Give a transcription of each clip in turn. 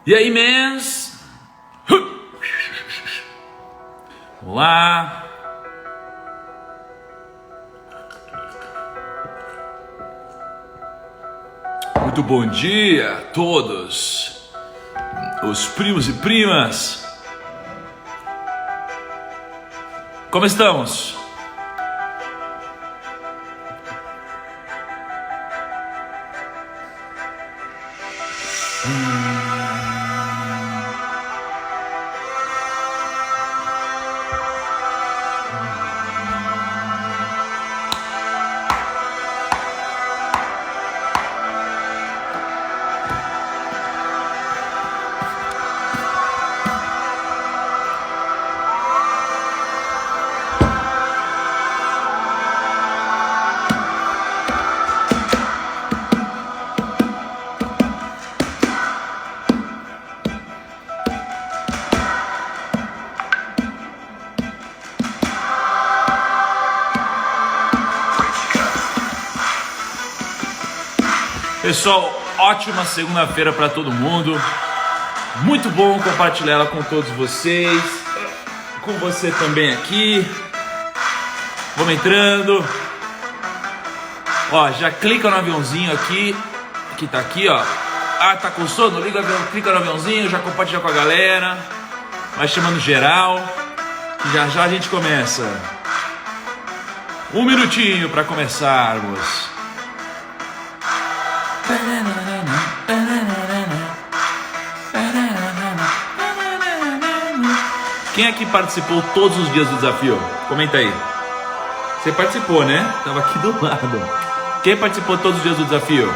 E aí, mens? Olá. Muito bom dia a todos, os primos e primas. Como estamos? Pessoal, ótima segunda-feira para todo mundo. Muito bom compartilhar ela com todos vocês, com você também aqui. Vamos entrando. Ó, já clica no aviãozinho aqui, que tá aqui, ó. Ah, tá com sono? Liga o avião, clica no aviãozinho, já compartilha com a galera. Vai chamando geral, que já já a gente começa. Um minutinho para começarmos. Quem aqui participou todos os dias do desafio? Comenta aí. Você participou, né? Tava aqui do lado. Quem participou todos os dias do desafio?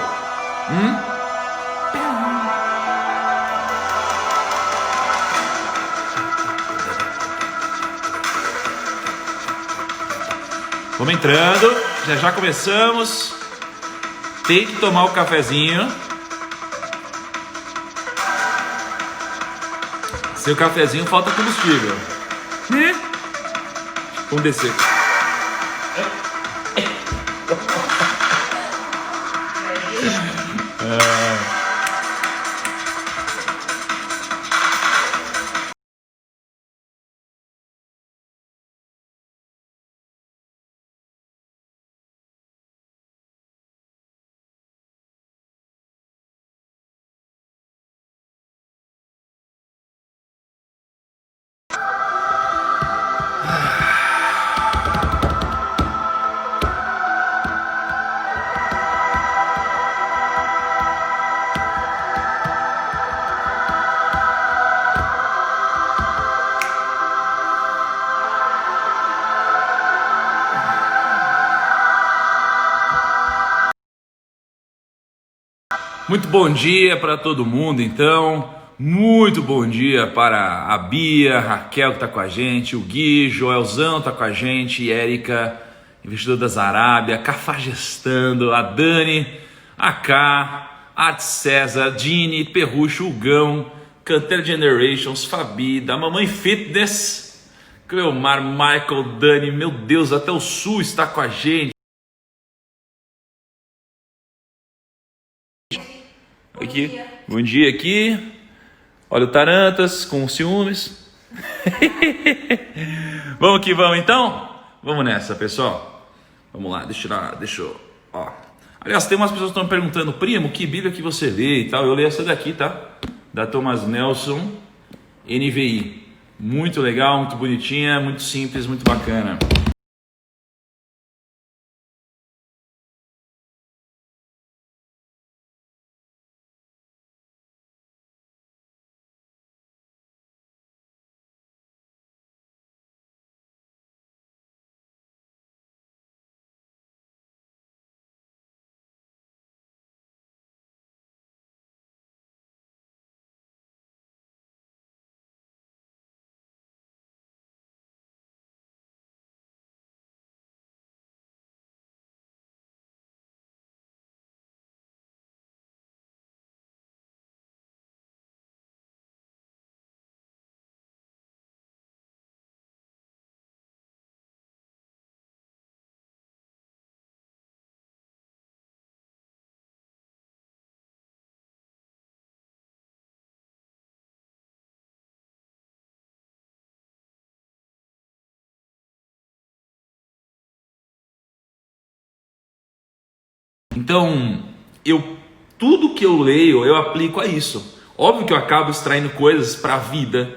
Vamos entrando. Já já começamos. Tem que tomar o cafezinho. Sem o cafezinho falta combustível, né? Vamos descer. Muito bom dia para todo mundo, então. Muito bom dia para a Bia, a Raquel que está com a gente, o Gui, Joelzão está com a gente, Érica, investidor da Zarábia, Cafajestando, a Dani, a K, Art César, Dini, Perrucho, Hugão, Canter Generations, Fabi, da Mamãe Fitness, Cleomar, Michael, Dani, meu Deus, até o Sul está com a gente. Aqui, bom dia aqui. Olha o Tarantas com ciúmes. Vamos que vamos então? Vamos nessa, pessoal. Vamos lá, deixa eu, ó. Aliás, tem umas pessoas que estão perguntando, primo, que Bíblia que você lê e tal. Eu leio essa daqui, tá? Da Thomas Nelson, NVI. Muito legal, muito bonitinha, muito simples, muito bacana. Então, tudo que eu leio, eu aplico a isso. Óbvio que eu acabo extraindo coisas para a vida,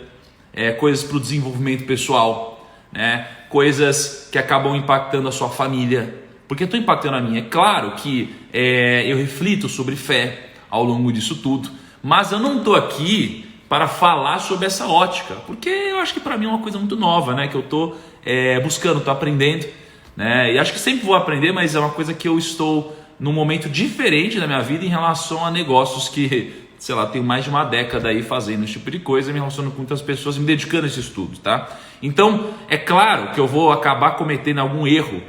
coisas para o desenvolvimento pessoal, né? Coisas que acabam impactando a sua família, porque estão impactando a minha. É claro que eu reflito sobre fé ao longo disso tudo, mas eu não estou aqui para falar sobre essa ótica, porque eu acho que para mim é uma coisa muito nova, né? Que eu estou buscando, estou aprendendo, né? E acho que sempre vou aprender, mas é uma coisa que eu estou num momento diferente da minha vida em relação a negócios que, sei lá, tenho mais de uma década aí fazendo esse tipo de coisa, me relacionando com muitas pessoas, me dedicando a esse estudo, tá? Então, é claro que eu vou acabar cometendo algum erro.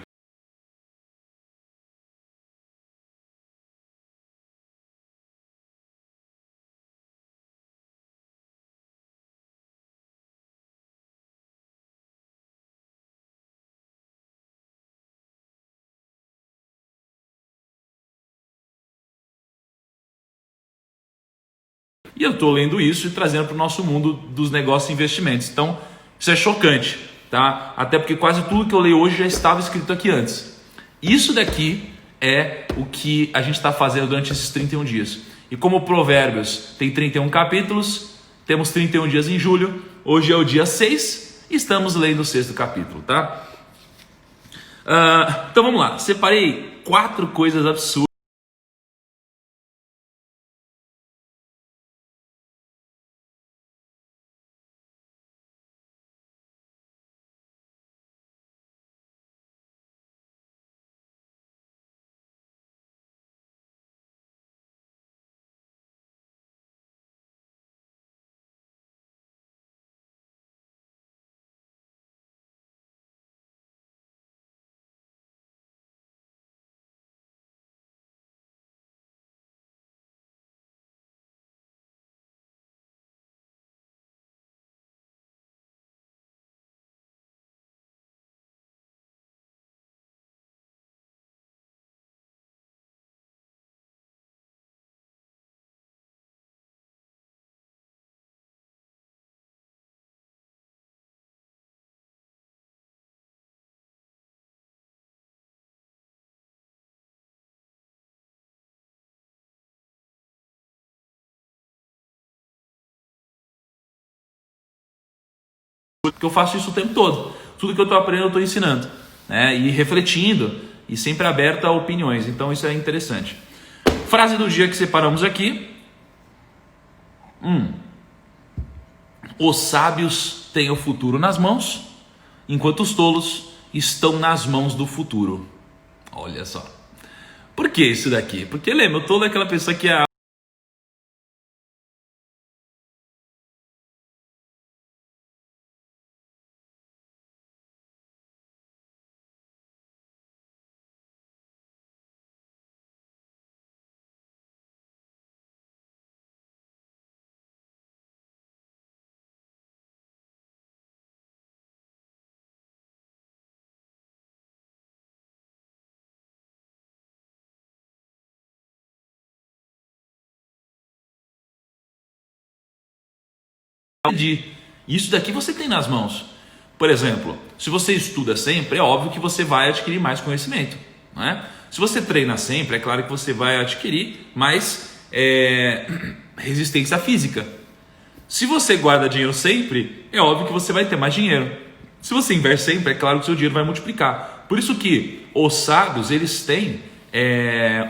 E eu estou lendo isso e trazendo para o nosso mundo dos negócios e investimentos. Então, isso é chocante, tá? Até porque quase tudo que eu leio hoje já estava escrito aqui antes. Isso daqui é o que a gente está fazendo durante esses 31 dias. E como Provérbios tem 31 capítulos, temos 31 dias em julho. Hoje é o dia 6 e estamos lendo o 6º capítulo, tá? Então vamos lá. Separei 4 coisas absurdas. Porque eu faço isso o tempo todo. Tudo que eu estou aprendendo eu estou ensinando, né? E refletindo e sempre aberto a opiniões. Então isso é interessante. Frase do dia que separamos aqui. Os sábios têm o futuro nas mãos, enquanto os tolos estão nas mãos do futuro. Olha só. Por que isso daqui? Porque lembra, o tolo é aquela pessoa que é isso daqui você tem nas mãos. Por exemplo, se você estuda sempre, é óbvio que você vai adquirir mais conhecimento, não é? Se você treina sempre, é claro que você vai adquirir mais resistência física. Se você guarda dinheiro sempre, é óbvio que você vai ter mais dinheiro. Se você investe sempre, é claro que o seu dinheiro vai multiplicar. Por isso que os sábios, eles têm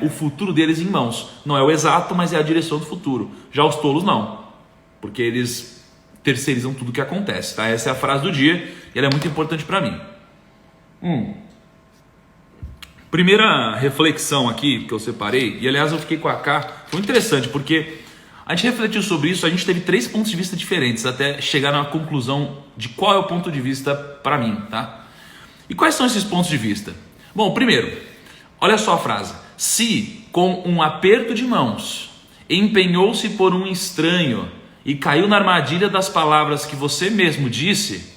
o futuro deles em mãos. Não é o exato, mas é a direção do futuro. Já os tolos não, porque eles terceirizam tudo o que acontece, tá? Essa é a frase do dia e ela é muito importante para mim. Primeira reflexão aqui que eu separei, e aliás eu fiquei com a K, foi interessante porque a gente refletiu sobre isso, a gente teve 3 pontos de vista diferentes até chegar na conclusão de qual é o ponto de vista para mim, tá? E quais são esses pontos de vista? Bom, primeiro, olha só a frase. Se com um aperto de mãos empenhou-se por um estranho e caiu na armadilha das palavras que você mesmo disse,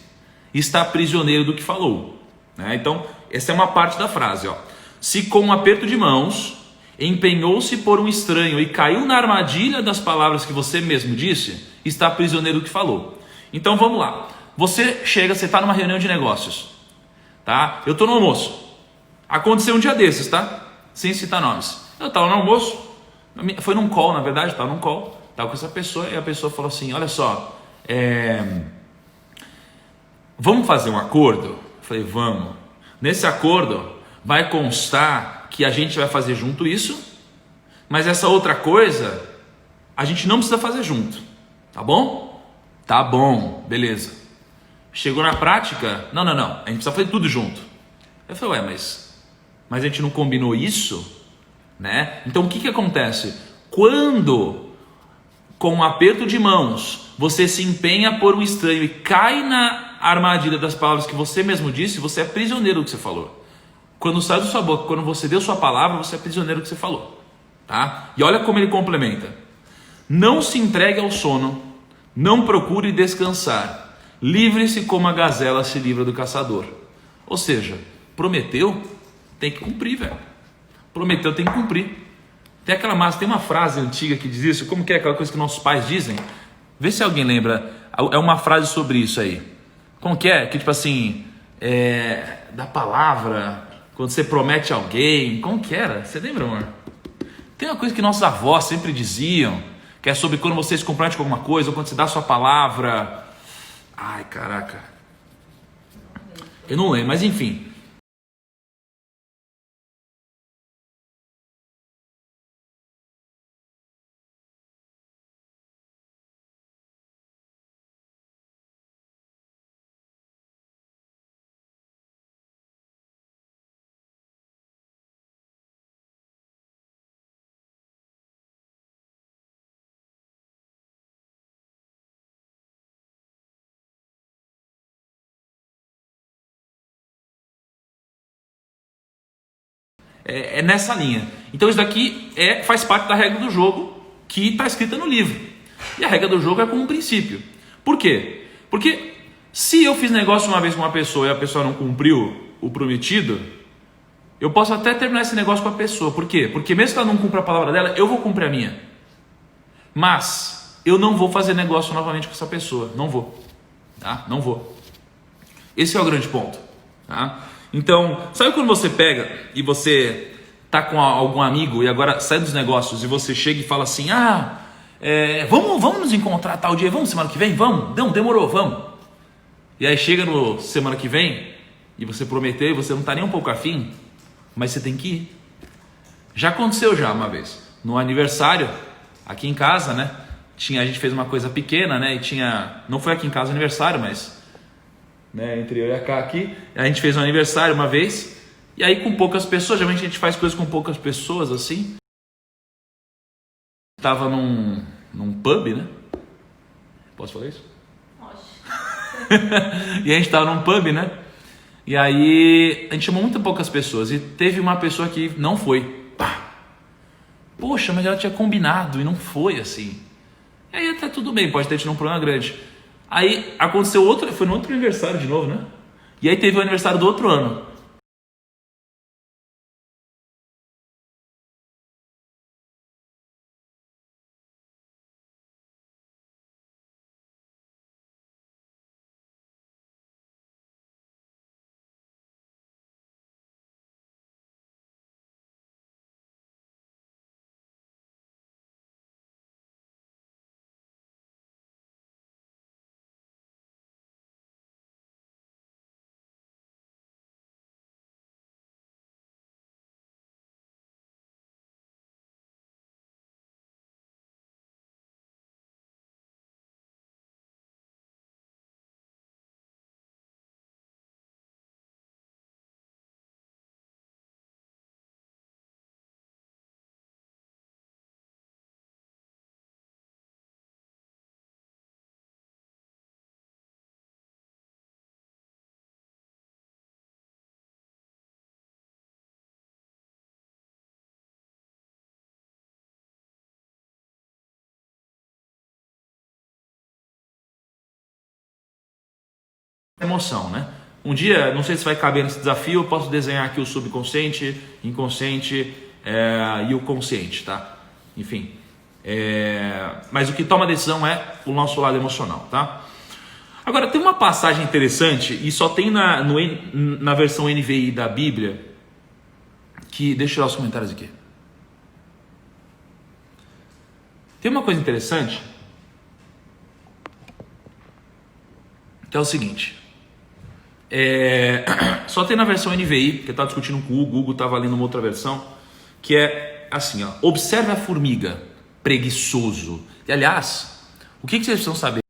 está prisioneiro do que falou, né? Então, essa é uma parte da frase, ó. Se com um aperto de mãos empenhou-se por um estranho e caiu na armadilha das palavras que você mesmo disse, está prisioneiro do que falou. Então, vamos lá. Você está numa reunião de negócios, tá? Eu estou no almoço. Aconteceu um dia desses, tá? Sem citar nomes. Eu estava no almoço, foi num call, na verdade, estava num call, estava com essa pessoa, e a pessoa falou assim, olha só, vamos fazer um acordo? Eu falei, vamos. Nesse acordo vai constar que a gente vai fazer junto isso, mas essa outra coisa a gente não precisa fazer junto, tá bom? Tá bom, beleza. Chegou na prática, não, a gente precisa fazer tudo junto. Eu falei, mas a gente não combinou isso? Né? Então o que acontece? Quando, com um aperto de mãos, você se empenha por um estranho e cai na armadilha das palavras que você mesmo disse, você é prisioneiro do que você falou. Quando sai da sua boca, quando você deu sua palavra, você é prisioneiro do que você falou. Tá? E olha como ele complementa. Não se entregue ao sono, não procure descansar, livre-se como a gazela se livra do caçador. Ou seja, prometeu, tem que cumprir, velho. Prometeu, tem que cumprir. Tem uma frase antiga que diz isso, como que é aquela coisa que nossos pais dizem? Vê se alguém lembra, é uma frase sobre isso aí. Como que é? Que tipo assim, da palavra, quando você promete a alguém, como que era? Você lembra, amor? Tem uma coisa que nossos avós sempre diziam, que é sobre quando você se compromete com alguma coisa, ou quando você dá a sua palavra. Ai, caraca. Eu não lembro, mas enfim. É nessa linha. Então isso daqui faz parte da regra do jogo que está escrita no livro. E a regra do jogo é como um princípio. Por quê? Porque se eu fiz negócio uma vez com uma pessoa e a pessoa não cumpriu o prometido, eu posso até terminar esse negócio com a pessoa. Por quê? Porque mesmo que ela não cumpra a palavra dela, eu vou cumprir a minha. Mas eu não vou fazer negócio novamente com essa pessoa. Não vou. Tá? Não vou. Esse é o grande ponto. Tá? Então, sabe quando você pega e você tá com algum amigo e agora sai dos negócios e você chega e fala assim, vamos nos encontrar tal dia, vamos semana que vem? Vamos? Não, demorou, vamos. E aí chega no semana que vem e você prometeu e você não tá nem um pouco afim, mas você tem que ir. Já aconteceu já uma vez, no aniversário, aqui em casa, né? A gente fez uma coisa pequena, né? Não foi aqui em casa o aniversário, mas... né, entre eu e a Cá aqui, a gente fez um aniversário uma vez, e aí com poucas pessoas, geralmente a gente faz coisas com poucas pessoas assim. Tava num pub, né? Posso falar isso? Pode. E a gente tava num pub, né? E aí a gente chamou muito poucas pessoas, e teve uma pessoa que não foi. Pá! Poxa, mas ela tinha combinado e não foi assim. E aí até tudo bem, pode ter tido um problema grande. Aí aconteceu foi no outro aniversário de novo, né? E aí teve o aniversário do outro ano. Emoção, né? Um dia, não sei se vai caber nesse desafio, eu posso desenhar aqui o subconsciente, inconsciente e o consciente, tá? Enfim, mas o que toma a decisão é o nosso lado emocional, tá? Agora, tem uma passagem interessante, e só tem na versão NVI da Bíblia, que, deixa eu tirar os comentários aqui. Tem uma coisa interessante, que é o seguinte, só tem na versão NVI, que eu estava discutindo com o Google, estava lendo uma outra versão, que é assim, ó, observe a formiga, preguiçoso. E aliás, o que vocês precisam saber?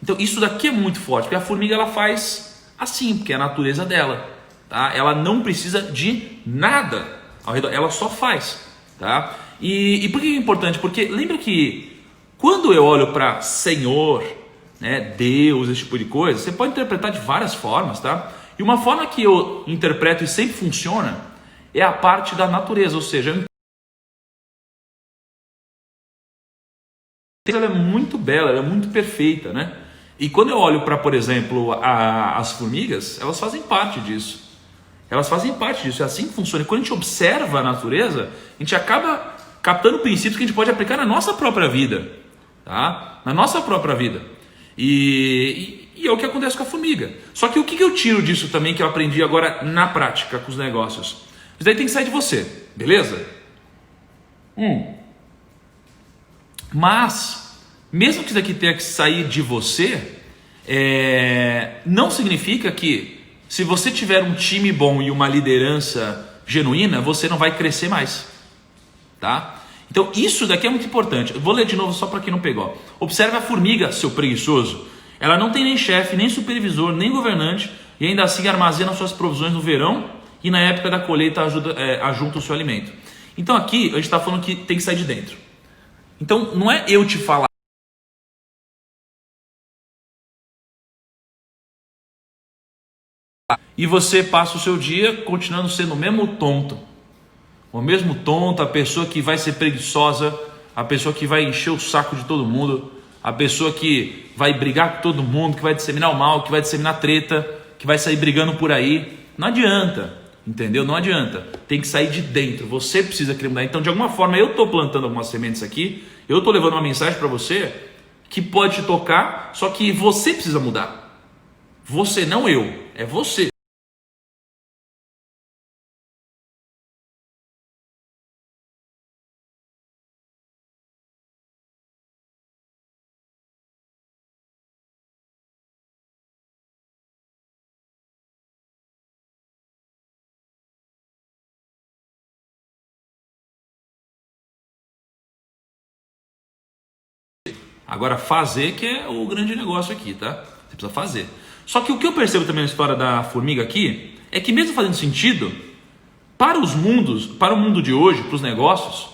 Então isso daqui é muito forte, porque a formiga ela faz assim, porque é a natureza dela, tá? Ela não precisa de nada ao redor, ela só faz, tá? E por que é importante? Porque lembra que quando eu olho para Senhor, né, Deus, esse tipo de coisa, você pode interpretar de várias formas, tá? E uma forma que eu interpreto e sempre funciona é a parte da natureza, ou seja, ela é muito bela, ela é muito perfeita, né? E quando eu olho para, por exemplo, as formigas, elas fazem parte disso. Elas fazem parte disso, é assim que funciona. E quando a gente observa a natureza, a gente acaba captando princípios que a gente pode aplicar na nossa própria vida, tá? Na nossa própria vida. E é o que acontece com a formiga. Só que o que eu tiro disso também, que eu aprendi agora na prática com os negócios? Isso daí tem que sair de você, beleza? Mas, mesmo que isso aqui tenha que sair de você, não significa que se você tiver um time bom e uma liderança genuína, você não vai crescer mais, tá? Então isso daqui é muito importante. Eu vou ler de novo só para quem não pegou. Observe a formiga, seu preguiçoso. Ela não tem nem chefe, nem supervisor, nem governante e ainda assim armazena suas provisões no verão e na época da colheita ajunta o seu alimento. Então aqui a gente está falando que tem que sair de dentro. Então não é eu te falar e você passa o seu dia continuando sendo o mesmo tonto, a pessoa que vai ser preguiçosa, a pessoa que vai encher o saco de todo mundo, a pessoa que vai brigar com todo mundo, que vai disseminar o mal, que vai disseminar treta, que vai sair brigando por aí. Não adianta, entendeu? Não adianta. Tem que sair de dentro. Você precisa querer mudar. Então, de alguma forma, eu estou plantando algumas sementes aqui, eu estou levando uma mensagem para você que pode te tocar, só que você precisa mudar. Você, não eu, é você. Agora fazer que é o grande negócio aqui, tá? Você precisa fazer. Só que o que eu percebo também na história da formiga aqui é que mesmo fazendo sentido, para o mundo de hoje, para os negócios,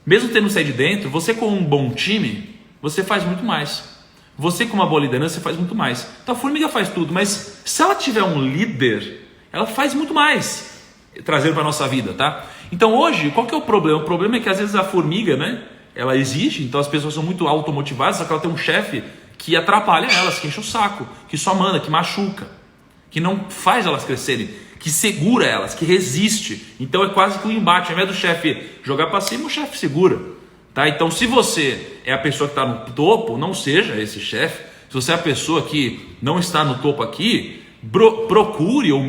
mesmo tendo saído de dentro, você com um bom time, você faz muito mais. Você com uma boa liderança, você faz muito mais. Então a formiga faz tudo, mas se ela tiver um líder, ela faz muito mais, trazendo para a nossa vida, tá? Então hoje, qual que é o problema? O problema é que às vezes a formiga, né? Ela existe, então as pessoas são muito automotivadas, só que ela tem um chefe que atrapalha elas, que enche o saco, que só manda, que machuca, que não faz elas crescerem, que segura elas, que resiste. Então é quase que um embate. Ao invés do chefe jogar para cima, o chefe segura. Tá? Então se você é a pessoa que está no topo, não seja esse chefe. Se você é a pessoa que não está no topo aqui, procure ou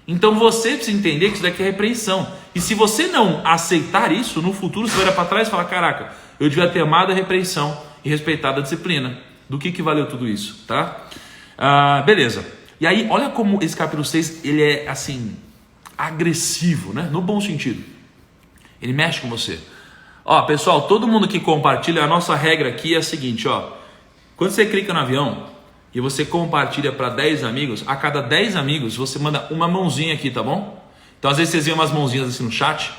Então você precisa entender que isso daqui é repreensão. E se você não aceitar isso, no futuro você vai olhar para trás e falar: caraca, eu devia ter amado a repreensão e respeitado a disciplina. Do que valeu tudo isso, tá? Beleza. E aí, olha como esse capítulo 6, ele é assim, agressivo, né? No bom sentido. Ele mexe com você. Ó, pessoal, todo mundo que compartilha, a nossa regra aqui é a seguinte, ó. Quando você clica no avião e você compartilha para 10 amigos, a cada 10 amigos você manda uma mãozinha aqui, tá bom? Então às vezes vocês veem umas mãozinhas assim no chat.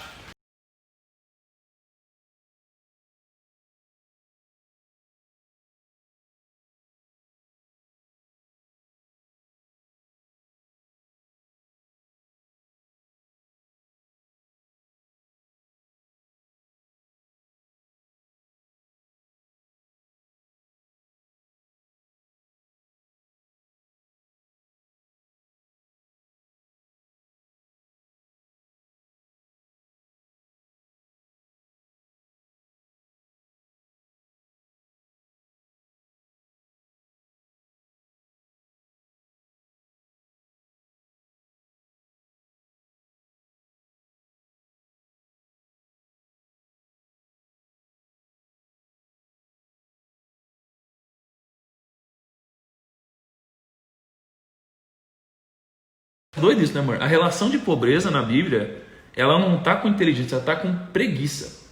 Doido isso, né, amor? A relação de pobreza na Bíblia, ela não tá com inteligência, ela tá com preguiça.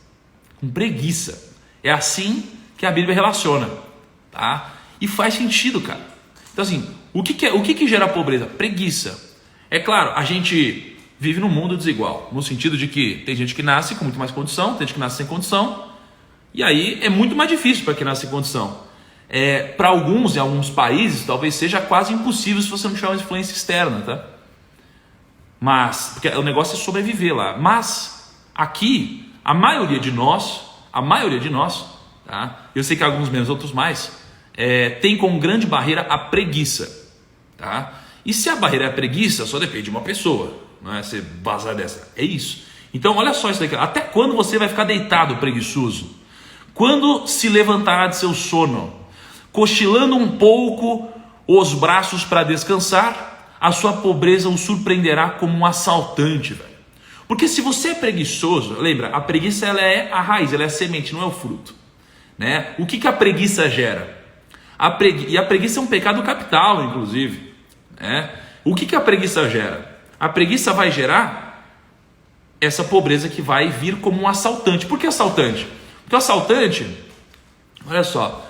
Com preguiça. É assim que a Bíblia relaciona, tá? E faz sentido, cara. Então assim, o que gera pobreza? Preguiça. É claro, a gente vive num mundo desigual, no sentido de que tem gente que nasce com muito mais condição, tem gente que nasce sem condição, e aí é muito mais difícil para quem nasce sem condição. Para alguns, em alguns países, talvez seja quase impossível se você não tiver uma influência externa, tá? Mas, porque o negócio é sobreviver lá. Mas, aqui, a maioria de nós, tá? Eu sei que alguns menos, outros mais, tem como grande barreira a preguiça, tá? E se a barreira é a preguiça, só depende de uma pessoa, não é? Você bazar dessa, é isso. Então, olha só isso daqui. Até quando você vai ficar deitado preguiçoso? Quando se levantará de seu sono, cochilando um pouco os braços para descansar, a sua pobreza o surpreenderá como um assaltante, velho. Porque se você é preguiçoso, lembra, a preguiça ela é a raiz, ela é a semente, não é o fruto, né? O que a preguiça gera? E a preguiça é um pecado capital, inclusive, né? O que a preguiça gera? A preguiça vai gerar essa pobreza que vai vir como um assaltante. Por que assaltante? Porque o assaltante, olha só,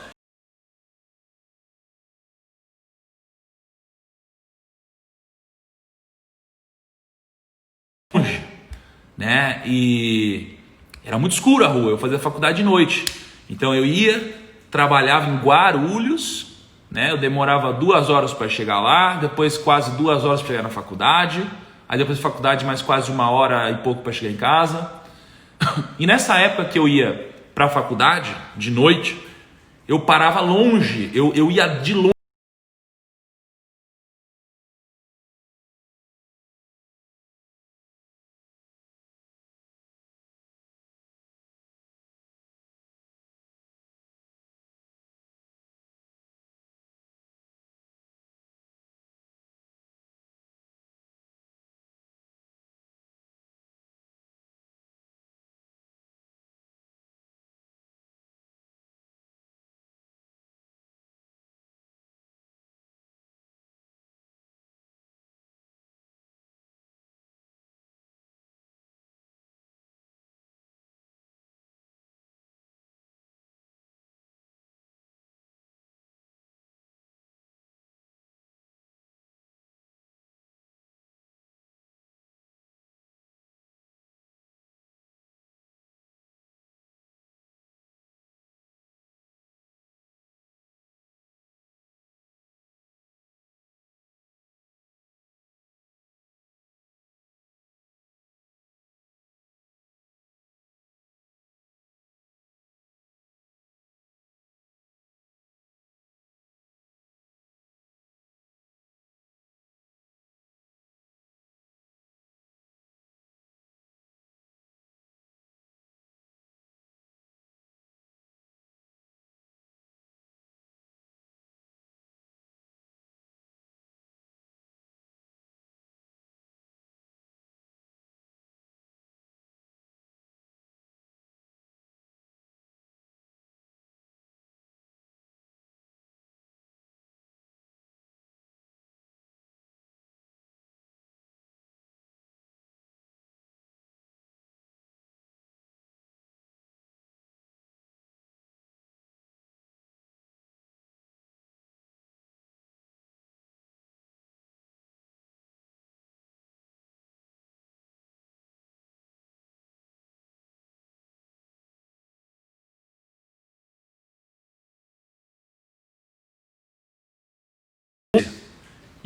né? E era muito escuro a rua, eu fazia faculdade de noite. Então eu ia, trabalhava em Guarulhos, né? Eu demorava 2 horas para chegar lá, depois quase 2 horas para chegar na faculdade, aí depois da faculdade mais quase 1 hora e pouco para chegar em casa. E nessa época que eu ia para a faculdade, de noite, eu parava longe, eu ia de longe.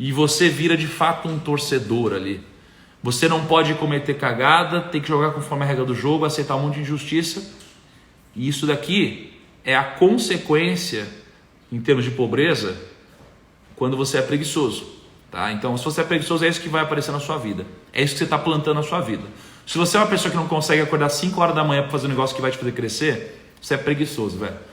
e você vira de fato um torcedor ali. Você não pode cometer cagada, tem que jogar conforme a regra do jogo, aceitar um monte de injustiça. E isso daqui é a consequência, em termos de pobreza, quando você é preguiçoso. Tá? Então, se você é preguiçoso, é isso que vai aparecer na sua vida. É isso que você está plantando na sua vida. Se você é uma pessoa que não consegue acordar 5 horas da manhã para fazer um negócio que vai te fazer crescer, você é preguiçoso, velho.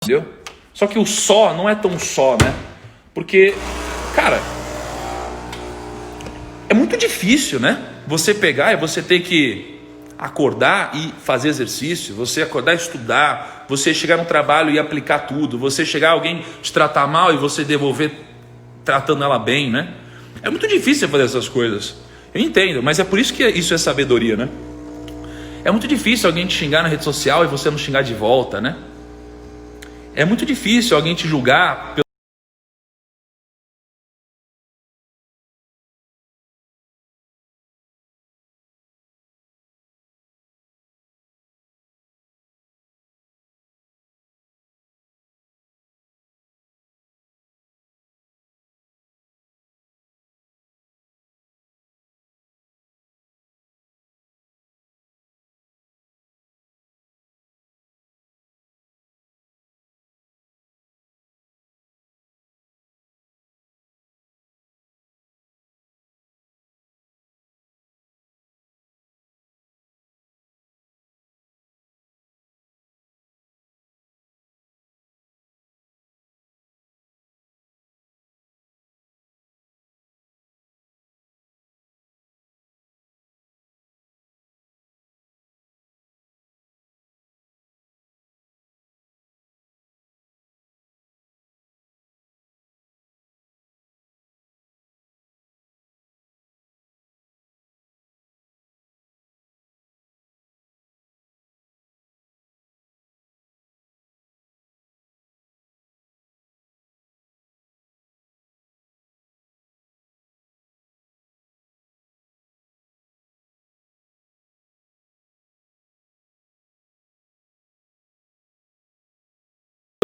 Entendeu? Só que o só não é tão só, né? Porque, cara, é muito difícil, né? Você pegar e você ter que acordar e fazer exercício, você acordar e estudar, você chegar no trabalho e aplicar tudo, você chegar alguém te tratar mal e você devolver tratando ela bem, né? É muito difícil fazer essas coisas. Eu entendo, mas é por isso que isso é sabedoria, né? É muito difícil alguém te xingar na rede social e você não xingar de volta, né? É muito difícil alguém te julgar pelo...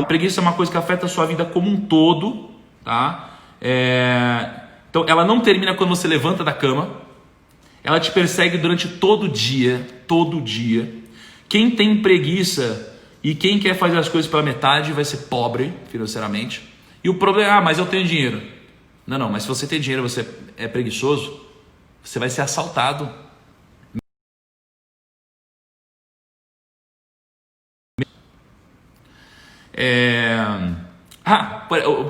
Preguiça é uma coisa que afeta a sua vida como um todo, tá? Então ela não termina quando você levanta da cama, ela te persegue durante todo o dia, todo dia. Quem tem preguiça e quem quer fazer as coisas pela metade vai ser pobre financeiramente. E o problema é, mas eu tenho dinheiro. Não, mas se você tem dinheiro e você é preguiçoso, você vai ser assaltado.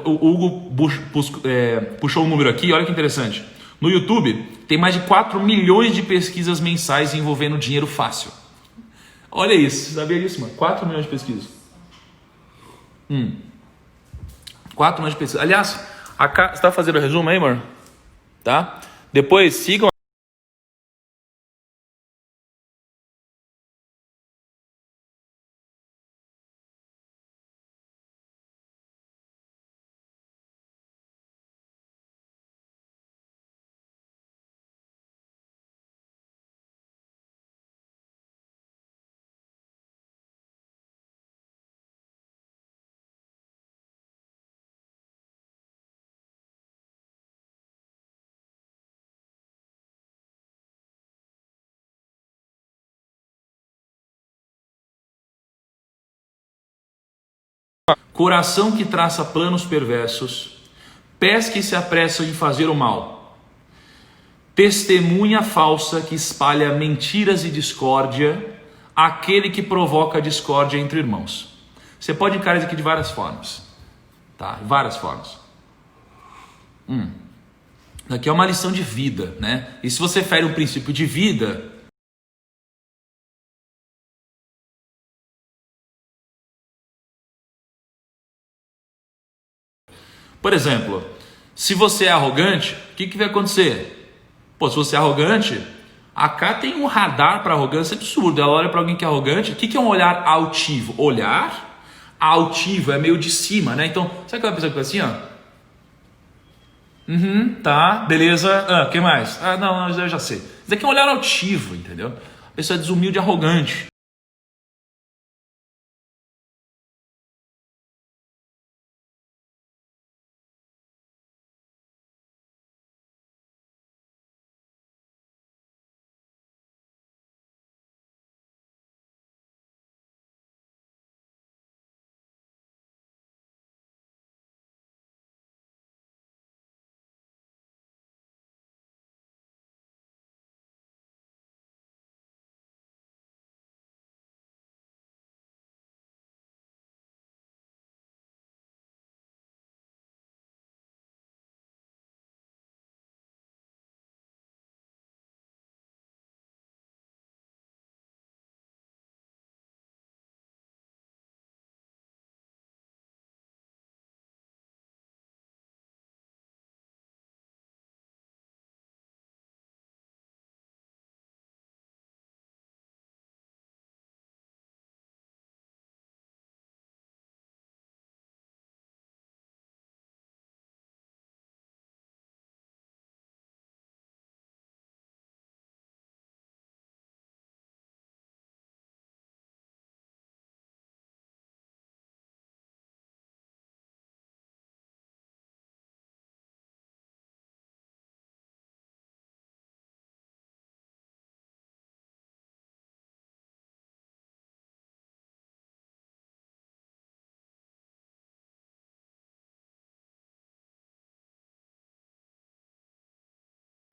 O Hugo puxou um número aqui, olha que interessante. No YouTube tem mais de 4 milhões de pesquisas mensais envolvendo dinheiro fácil. Olha isso, você sabia disso, mano? 4 milhões de pesquisas. 4 milhões de pesquisas. Aliás, você tá fazendo o resumo aí, amor? Tá? Depois sigam. Coração que traça planos perversos, pés que se apressam em fazer o mal, testemunha falsa que espalha mentiras e discórdia, aquele que provoca discórdia entre irmãos. Você pode encarar isso aqui de várias formas, tá? Várias formas. Aqui é uma lição de vida, né? E se você fere um princípio de vida, por exemplo, se você é arrogante, o que vai acontecer? Pô, se você é arrogante, a Cá tem um radar para arrogância absurdo. Ela olha para alguém que é arrogante. O que é um olhar altivo? Olhar altivo é meio de cima, né? Então, sabe aquela pessoa que fica assim, ó? Tá, beleza. O que mais? Não, eu já sei. Isso aqui é um olhar altivo, entendeu? A pessoa é desumilde e arrogante.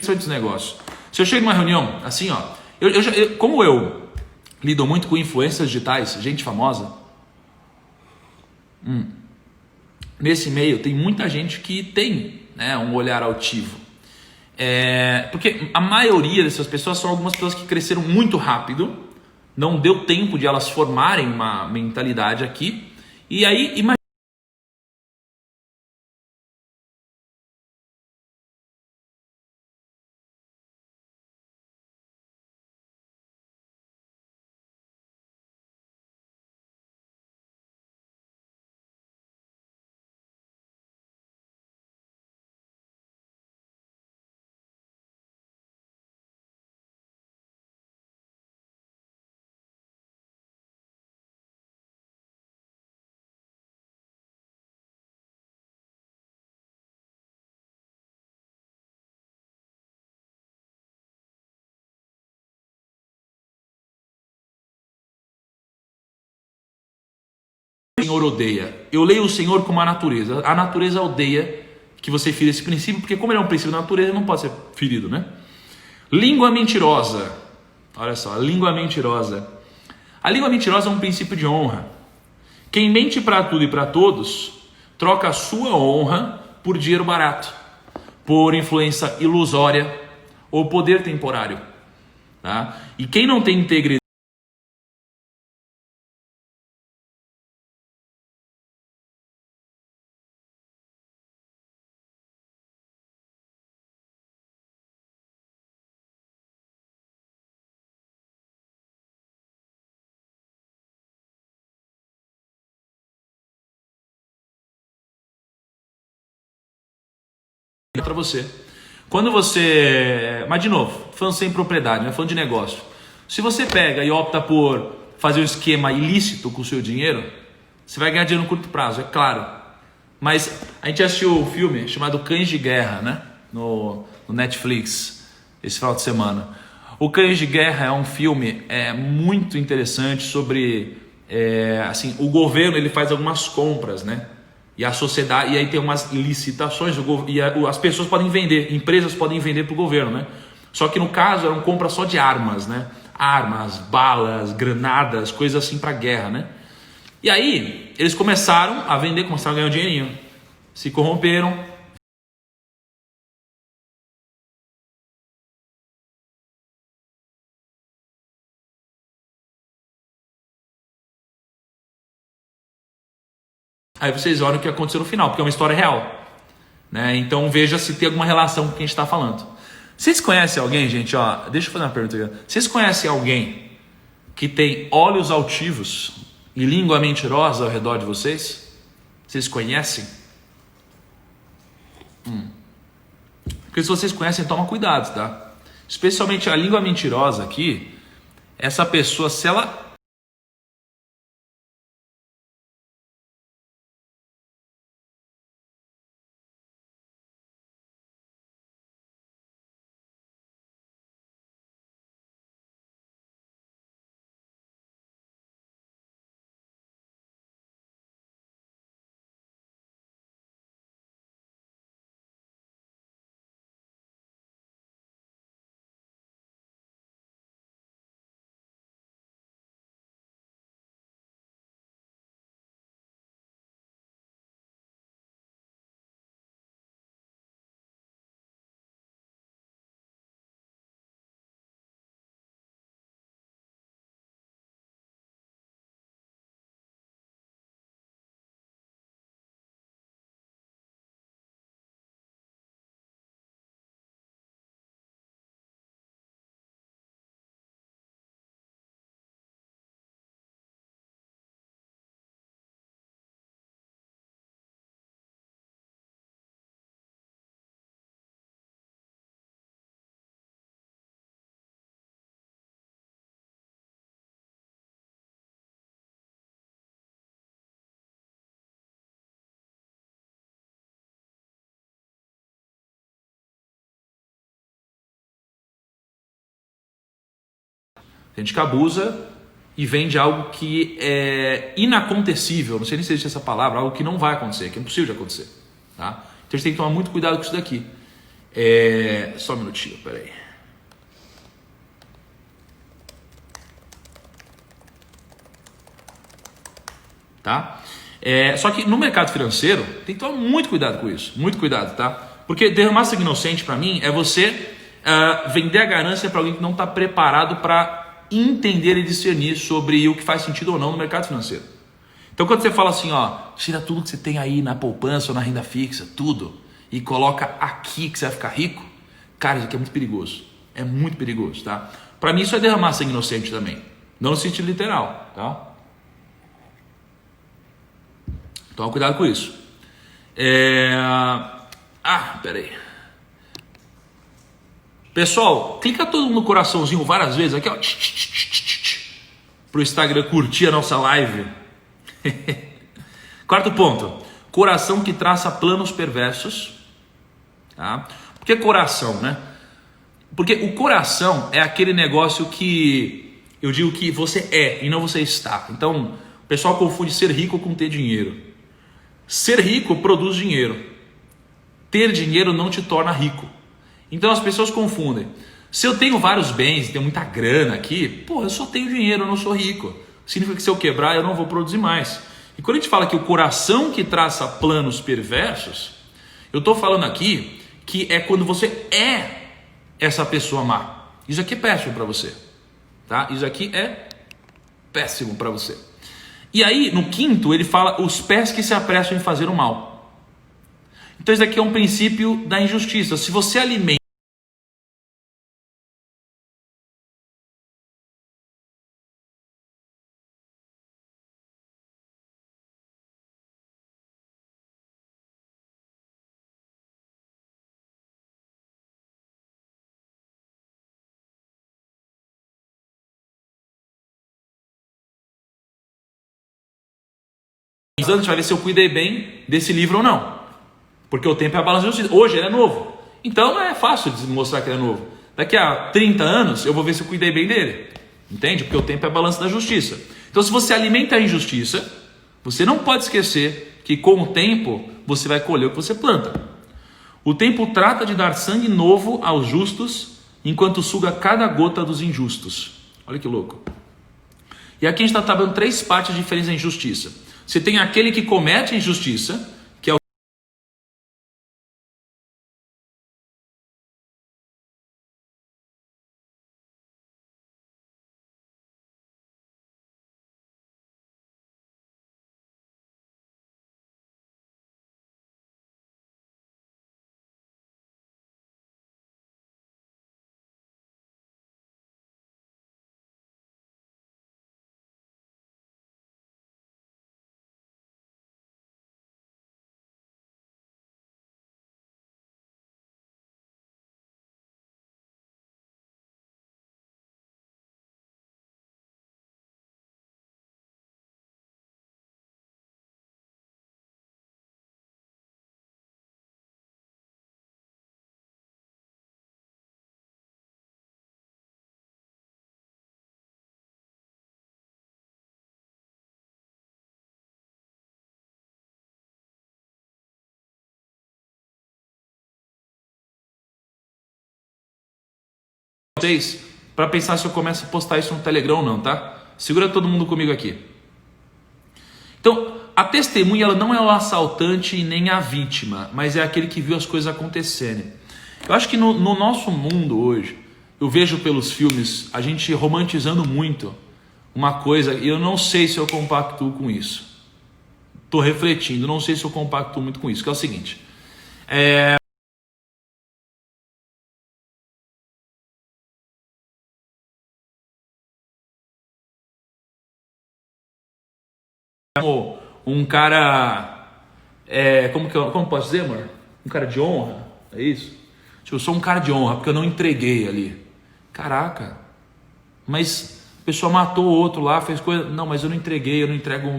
Desse negócio. Se eu chego numa reunião, assim, ó, como eu lido muito com influências digitais, gente famosa, nesse meio tem muita gente que tem, né, um olhar altivo. Porque a maioria dessas pessoas são algumas pessoas que cresceram muito rápido, não deu tempo de elas formarem uma mentalidade aqui, e aí imagina. O Senhor odeia. Eu leio o Senhor como a natureza. A natureza odeia que você fira esse princípio, porque como ele é um princípio da natureza, ele não pode ser ferido, né? Língua mentirosa. Olha só, língua mentirosa. A língua mentirosa é um princípio de honra. Quem mente para tudo e para todos, troca a sua honra por dinheiro barato, por influência ilusória ou poder temporário. Tá? E quem não tem integridade para você. Quando você... Mas de novo, falando sem propriedade, né? Falando de negócio. Se você pega e opta por fazer um esquema ilícito com o seu dinheiro, você vai ganhar dinheiro no curto prazo, é claro. Mas a gente assistiu um filme chamado Cães de Guerra, né? No Netflix, esse final de semana. O Cães de Guerra é um filme muito interessante sobre... assim, o governo ele faz algumas compras, né? E a sociedade, e aí tem umas licitações, as pessoas podem vender, empresas podem vender para o governo, né? Só que no caso eram compras só de armas, né? Armas, balas, granadas, coisas assim para guerra, né? E aí eles começaram a vender, começaram a ganhar um dinheirinho, se corromperam. Aí vocês olham o que aconteceu no final, porque é uma história real, né? Então veja se tem alguma relação com o que a gente está falando. Vocês conhecem alguém, gente? Ó, deixa eu fazer uma pergunta aqui. Vocês conhecem alguém que tem olhos altivos e língua mentirosa ao redor de vocês? Vocês conhecem? Porque se vocês conhecem, toma cuidado, tá? Especialmente a língua mentirosa aqui, essa pessoa, se ela... Tem gente que abusa e vende algo que é inacontecível, não sei nem se existe essa palavra, algo que não vai acontecer, que é impossível de acontecer, tá? Então a gente tem que tomar muito cuidado com isso daqui. Só um minutinho, peraí. Tá? Só que no mercado financeiro tem que tomar muito cuidado com isso, muito cuidado, tá? Porque derramar sangue inocente para mim é você vender a ganância para alguém que não está preparado para entender e discernir sobre o que faz sentido ou não no mercado financeiro. Então quando você fala assim, ó, tira tudo que você tem aí na poupança ou na renda fixa, tudo, e coloca aqui que você vai ficar rico, cara, isso aqui é muito perigoso. É muito perigoso, tá? Para mim isso é derramar sangue inocente também, não no sentido literal, tá? Toma cuidado com isso. Peraí. Pessoal, clica todo mundo no coraçãozinho várias vezes aqui, ó, pro Instagram curtir a nossa live. Quarto ponto, coração que traça planos perversos. Tá? Por que coração, né? Porque o coração é aquele negócio que eu digo que você é e não você está. Então, o pessoal confunde ser rico com ter dinheiro. Ser rico produz dinheiro. Ter dinheiro não te torna rico. Então as pessoas confundem. Se eu tenho vários bens, tenho muita grana aqui, eu só tenho dinheiro, eu não sou rico. Significa que se eu quebrar, eu não vou produzir mais. E quando a gente fala que o coração que traça planos perversos, eu estou falando aqui que é quando você é essa pessoa má. Isso aqui é péssimo para você. Tá? Isso aqui é péssimo para você. E aí, no quinto, ele fala os pés que se apressam em fazer o mal. Então isso aqui é um princípio da injustiça. Se você alimenta anos, vai ver se eu cuidei bem desse livro ou não. Porque o tempo é a balança da justiça. Hoje ele é novo. Então é fácil de mostrar que ele é novo. Daqui a 30 anos eu vou ver se eu cuidei bem dele. Entende? Porque o tempo é a balança da justiça. Então se você alimenta a injustiça, você não pode esquecer que com o tempo você vai colher o que você planta. O tempo trata de dar sangue novo aos justos, enquanto suga cada gota dos injustos. Olha que louco. E aqui a gente está trabalhando 3 partes diferentes da injustiça. Você tem aquele que comete a injustiça, que é o vocês para pensar se eu começo a postar isso no Telegram ou não, tá? Segura todo mundo comigo aqui. Então, a testemunha ela não é o assaltante e nem a vítima, mas é aquele que viu as coisas acontecerem. Eu acho que no nosso mundo hoje, eu vejo pelos filmes a gente romantizando muito uma coisa e eu não sei se eu compactuo com isso. Estou refletindo, não sei se eu compactuo muito com isso, que é o seguinte. Um cara, como posso dizer, amor? Um cara de honra, é isso? Tipo, eu sou um cara de honra porque eu não entreguei ali. Caraca, mas a pessoa matou o outro lá, fez coisa. Não, mas eu não entreguei, eu não entrego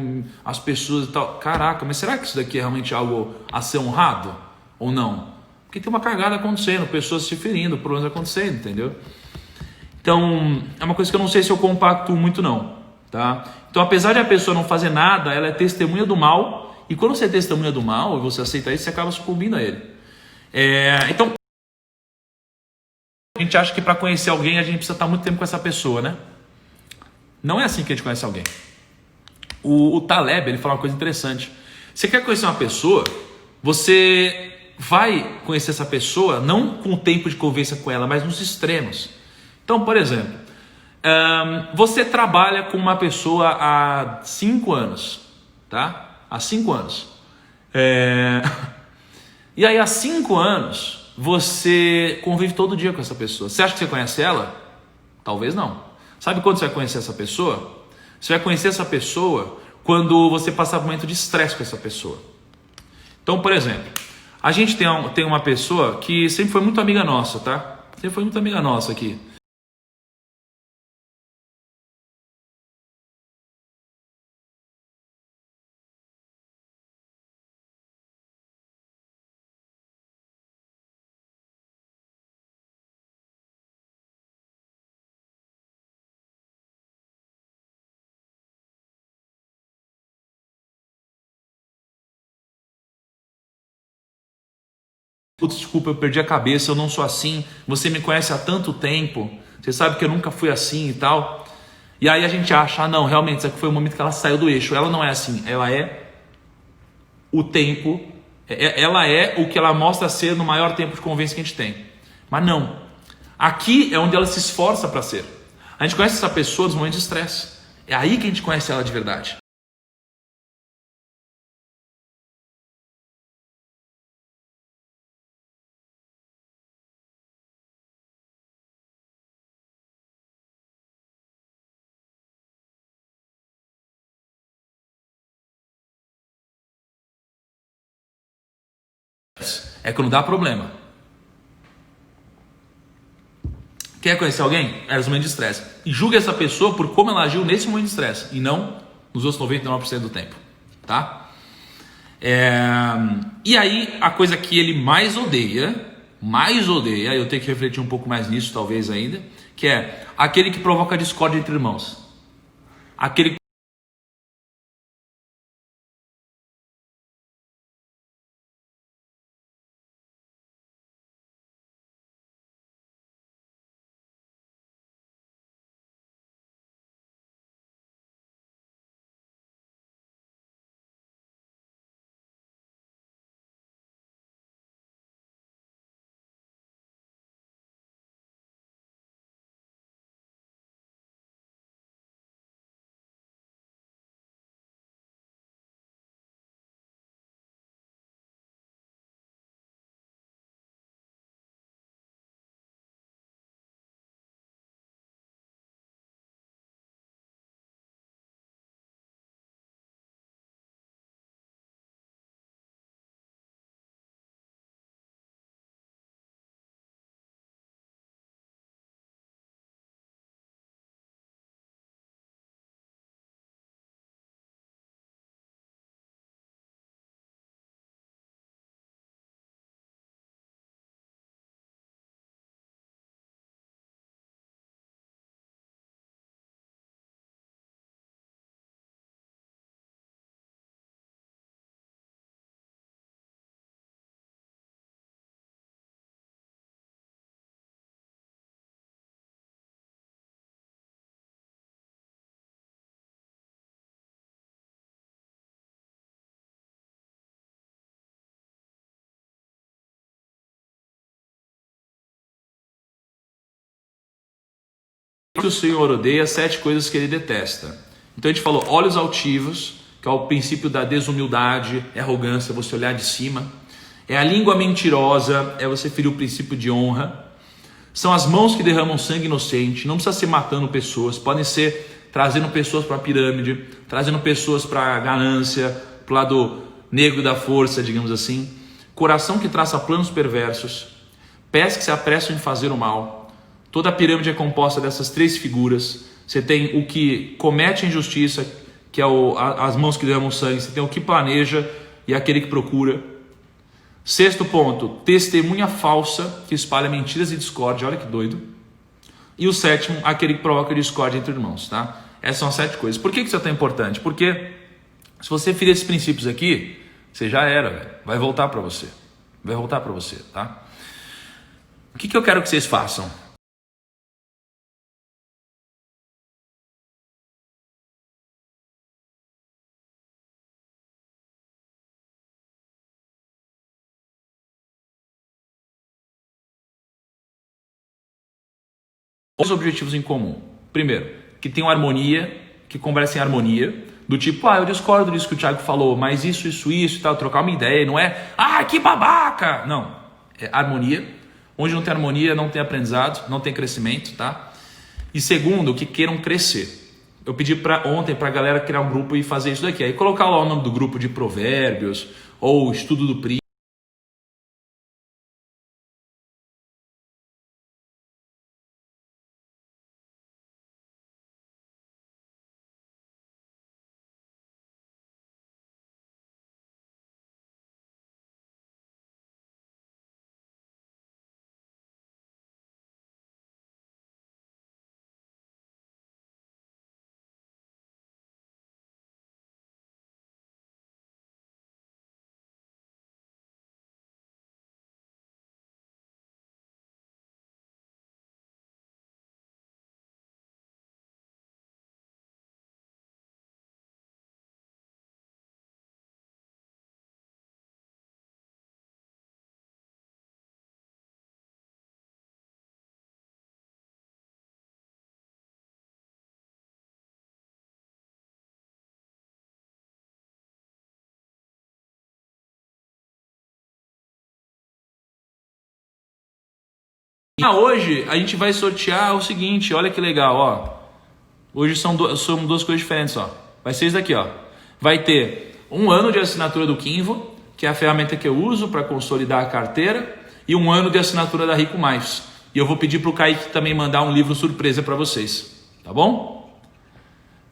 as pessoas e tal. Caraca, mas será que isso daqui é realmente algo a ser honrado ou não? Porque tem uma cagada acontecendo, pessoas se ferindo, problemas acontecendo, entendeu? Então, é uma coisa que eu não sei se eu compacto muito não. Tá? Então, apesar de a pessoa não fazer nada, ela é testemunha do mal, e quando você é testemunha do mal e você aceita isso, você acaba sucumbindo a ele. Então, a gente acha que para conhecer alguém a gente precisa estar muito tempo com essa pessoa, né? Não é assim que a gente conhece alguém. O Taleb, ele fala uma coisa interessante. Você quer conhecer uma pessoa, você vai conhecer essa pessoa não com o tempo de convivência com ela, mas nos extremos. Então, por exemplo, você trabalha com uma pessoa há 5 anos, tá? Há 5 anos. E aí há 5 anos você convive todo dia com essa pessoa. Você acha que você conhece ela? Talvez não. Sabe quando você vai conhecer essa pessoa? Você vai conhecer essa pessoa quando você passar por um momento de estresse com essa pessoa. Então, por exemplo, a gente tem uma pessoa que sempre foi muito amiga nossa, tá? Sempre foi muito amiga nossa aqui. Putz, desculpa, eu perdi a cabeça, eu não sou assim, você me conhece há tanto tempo, você sabe que eu nunca fui assim e tal. E aí a gente acha, não, realmente, isso aqui foi o momento que ela saiu do eixo. Ela não é assim, ela é o tempo, ela é o que ela mostra ser no maior tempo de convivência que a gente tem. Mas não, aqui é onde ela se esforça para ser. A gente conhece essa pessoa nos momentos de estresse, é aí que a gente conhece ela de verdade. É quando dá problema. Quer conhecer alguém? É nos momentos de estresse. E julga essa pessoa por como ela agiu nesse momento de estresse e não nos outros 99% do tempo. Tá? E aí, a coisa que ele mais odeia, eu tenho que refletir um pouco mais nisso talvez ainda, que é aquele que provoca discórdia entre irmãos. Aquele que o Senhor odeia, 7 coisas que ele detesta. Então a gente falou olhos altivos, que é o princípio da desumildade, é arrogância, você olhar de cima. É a língua mentirosa, é você ferir o princípio de honra. São as mãos que derramam sangue inocente, não precisa ser matando pessoas, podem ser trazendo pessoas para a pirâmide, trazendo pessoas para a ganância, para o lado negro da força, digamos assim. Coração que traça planos perversos, pés que se apressam em fazer o mal. Toda a pirâmide é composta dessas 3 figuras. Você tem o que comete a injustiça, que é as mãos que derramam sangue. Você tem o que planeja e aquele que procura. 6º ponto, testemunha falsa que espalha mentiras e discórdia. Olha que doido. E o 7º, aquele que provoca discórdia entre irmãos, tá? Essas são as 7 coisas. Por que isso é tão importante? Porque se você ferir esses princípios aqui, você já era, velho. Vai voltar para você. Vai voltar para você, tá? O que eu quero que vocês façam? Os objetivos em comum. Primeiro, que tenham harmonia, que conversem em harmonia, do tipo, eu discordo disso que o Thiago falou, mas isso e tal, trocar uma ideia, não é, que babaca! Não, é harmonia. Onde não tem harmonia, não tem aprendizado, não tem crescimento, tá? E segundo, que queiram crescer. Eu pedi ontem para a galera criar um grupo e fazer isso daqui, aí colocar lá o nome do grupo de provérbios, ou estudo do príncipe. Hoje a gente vai sortear o seguinte, olha que legal, ó. Hoje são 2 coisas diferentes, ó. Vai ser isso daqui, ó. Vai ter 1 ano de assinatura do Kinvo, que é a ferramenta que eu uso para consolidar a carteira, e 1 ano de assinatura da Rico Mais. E eu vou pedir para o Kaique também mandar um livro surpresa para vocês, tá bom?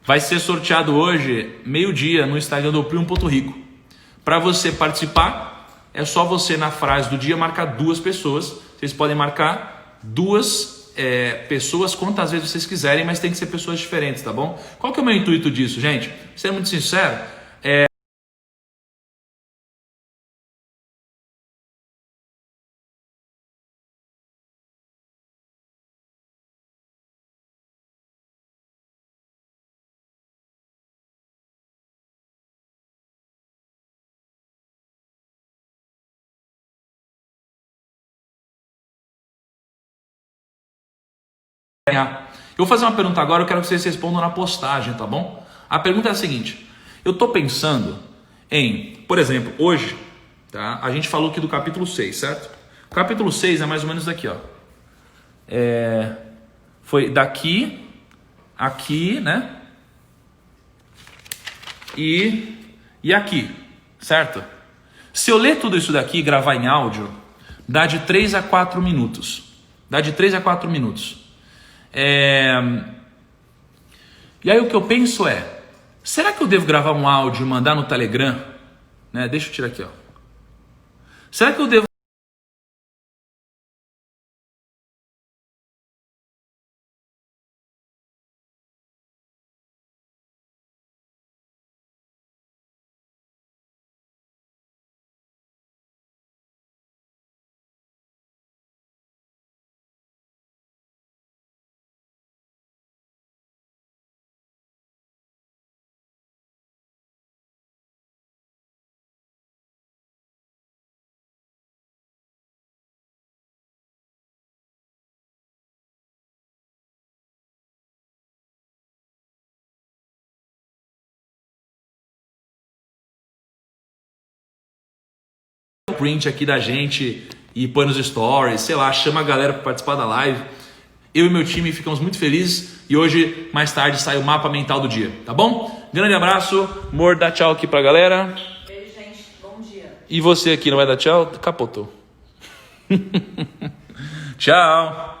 Vai ser sorteado hoje, meio-dia, no Instagram do Primo.Rico. Para você participar, é só você na frase do dia marcar 2 pessoas. Vocês podem marcar 2 pessoas quantas vezes vocês quiserem, mas tem que ser pessoas diferentes, tá bom? Qual que é o meu intuito disso, gente? Pra ser muito sincero, eu vou fazer uma pergunta agora, eu quero que vocês respondam na postagem, tá bom? A pergunta é a seguinte: eu tô pensando em, por exemplo, hoje, tá? A gente falou aqui do capítulo 6, certo? O capítulo 6 é mais ou menos daqui, ó. Foi daqui, aqui, né? E aqui, certo? Se eu ler tudo isso daqui e gravar em áudio, dá de 3 a 4 minutos. Dá de 3 a 4 minutos. E aí o que eu penso é, será que eu devo gravar um áudio e mandar no Telegram? Né? Deixa eu tirar aqui, ó. Será que eu devo print aqui da gente e põe nos stories, sei lá, chama a galera para participar da live. Eu e meu time ficamos muito felizes e hoje, mais tarde, sai o mapa mental do dia, tá bom? Grande abraço, amor, dá tchau aqui pra galera. Beijo, gente, bom dia. E você aqui não vai dar tchau? Capotou. Tchau.